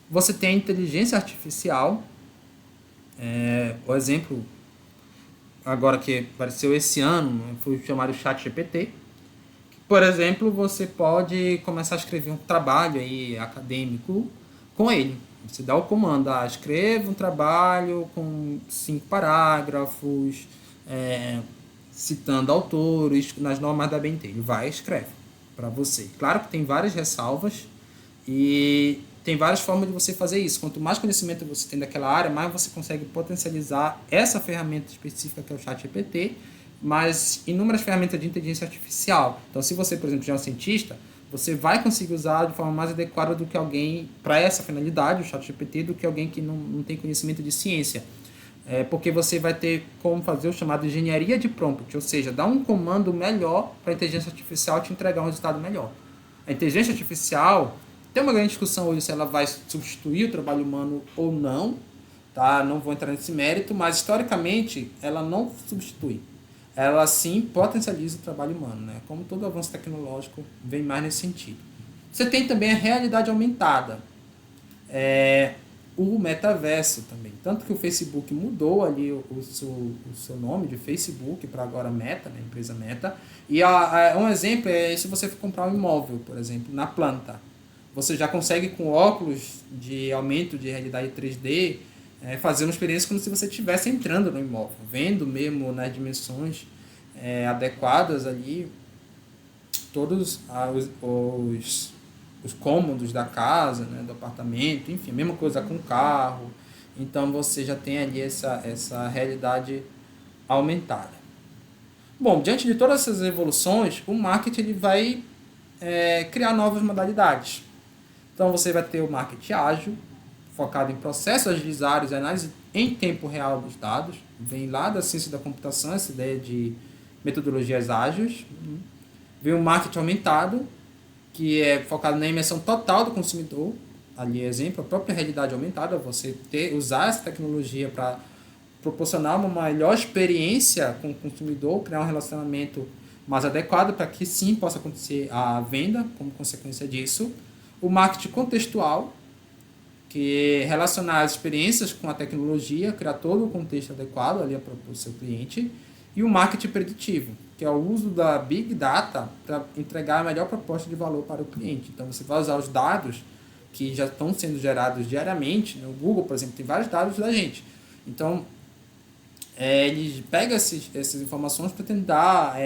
Você tem a inteligência artificial. O exemplo agora que apareceu esse ano foi o chamado ChatGPT. Por exemplo, você pode começar a escrever um trabalho aí acadêmico com ele. Você dá o comando, escreva um trabalho com 5 parágrafos, citando autores, nas normas da BNT. Ele vai e escreve para você. Claro que tem várias ressalvas e tem várias formas de você fazer isso. Quanto mais conhecimento você tem daquela área, mais você consegue potencializar essa ferramenta específica que é o ChatGPT, mas inúmeras ferramentas de inteligência artificial. Então, se você, por exemplo, já é um cientista, você vai conseguir usar de forma mais adequada do que alguém, para essa finalidade, o ChatGPT, do que alguém que não tem conhecimento de ciência. Porque você vai ter como fazer o chamado engenharia de prompt, ou seja, dar um comando melhor para a inteligência artificial te entregar um resultado melhor. A inteligência artificial tem uma grande discussão hoje se ela vai substituir o trabalho humano ou não, tá? Não vou entrar nesse mérito, mas historicamente ela não substitui. Ela sim potencializa o trabalho humano, né? Como todo avanço tecnológico vem mais nesse sentido. Você tem também a realidade aumentada. o metaverso também. Tanto que o Facebook mudou ali o seu nome de Facebook para agora Meta, né, empresa Meta. E um exemplo é se você for comprar um imóvel, por exemplo, na planta. Você já consegue, com óculos de aumento de realidade 3D, fazer uma experiência como se você estivesse entrando no imóvel, vendo mesmo nas dimensões adequadas ali todos os cômodos da casa, né, do apartamento, enfim, mesma coisa com o carro. Então você já tem ali essa realidade aumentada. Bom, diante de todas essas evoluções, o marketing ele vai criar novas modalidades. Então você vai ter o marketing ágil, focado em processos agilizados e análise em tempo real dos dados. Vem lá da ciência da computação essa ideia de metodologias ágeis. Vem o marketing aumentado, que é focado na imersão total do consumidor. Ali, exemplo, a própria realidade aumentada, você usar essa tecnologia para proporcionar uma melhor experiência com o consumidor, criar um relacionamento mais adequado para que sim possa acontecer a venda como consequência disso. O marketing contextual, que é relacionar as experiências com a tecnologia, criar todo o contexto adequado ali para o seu cliente. E o marketing preditivo, que é o uso da Big Data para entregar a melhor proposta de valor para o cliente. Então, você vai usar os dados que já estão sendo gerados diariamente. No Google, por exemplo, tem vários dados da gente. Então, ele pega essas informações para tentar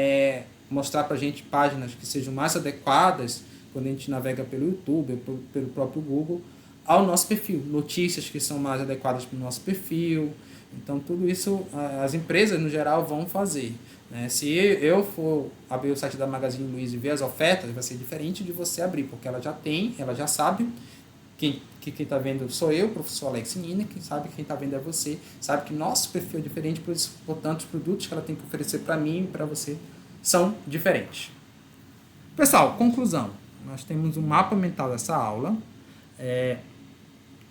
mostrar para a gente páginas que sejam mais adequadas quando a gente navega pelo YouTube ou pelo próprio Google ao nosso perfil. Notícias que são mais adequadas para o nosso perfil. Então, tudo isso as empresas, no geral, vão fazer. Né? Se eu for abrir o site da Magazine Luiza e ver as ofertas, vai ser diferente de você abrir, porque ela já tem, ela já sabe quem está vendo sou eu, professor Alex Nina, quem sabe quem está vendo é você, sabe que nosso perfil é diferente, portanto, os produtos que ela tem que oferecer para mim e para você são diferentes. Pessoal, conclusão. Nós temos um mapa mental dessa aula,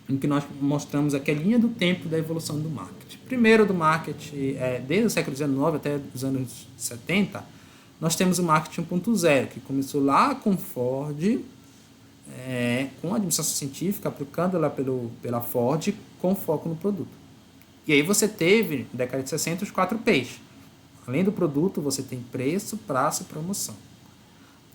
em que nós mostramos aqui a linha do tempo da evolução do marketing. Primeiro do marketing, desde o século XIX até os anos 70, nós temos o marketing 1.0, que começou lá com Ford, com a administração científica, aplicando ela pela Ford, com foco no produto. E aí você teve, na década de 60, os 4 P's. Além do produto, você tem preço, prazo e promoção.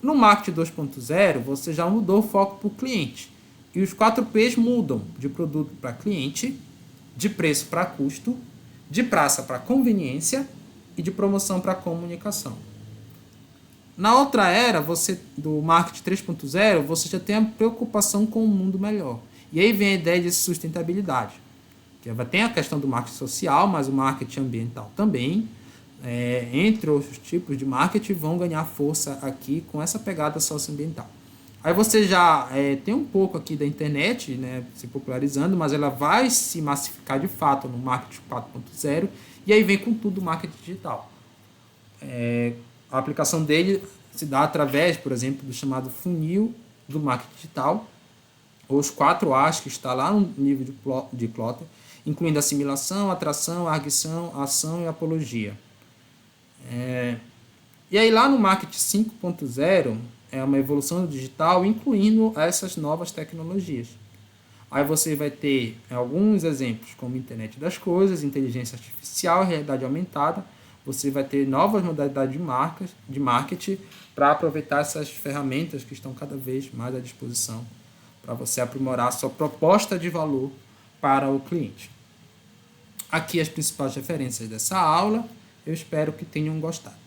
No marketing 2.0, você já mudou o foco para o cliente. E os 4 P's mudam de produto para cliente, de preço para custo, de praça para conveniência e de promoção para comunicação. Na outra era, do marketing 3.0, você já tem a preocupação com um mundo melhor. E aí vem a ideia de sustentabilidade. Que tem a questão do marketing social, mas o marketing ambiental também. Entre outros tipos de marketing, vão ganhar força aqui com essa pegada socioambiental. Aí você já tem um pouco aqui da internet, né, se popularizando, mas ela vai se massificar de fato no marketing 4.0 e aí vem com tudo o marketing digital. A aplicação dele se dá através, por exemplo, do chamado funil do marketing digital, ou os 4 A's que está lá no nível de Plotter, incluindo assimilação, atração, arguição, ação e apologia. E aí lá no marketing 5.0 é uma evolução digital, incluindo essas novas tecnologias. Aí você vai ter alguns exemplos, como internet das coisas, inteligência artificial, realidade aumentada. Você vai ter novas modalidades de marketing para aproveitar essas ferramentas que estão cada vez mais à disposição para você aprimorar a sua proposta de valor para o cliente. Aqui as principais referências dessa aula. Eu espero que tenham gostado.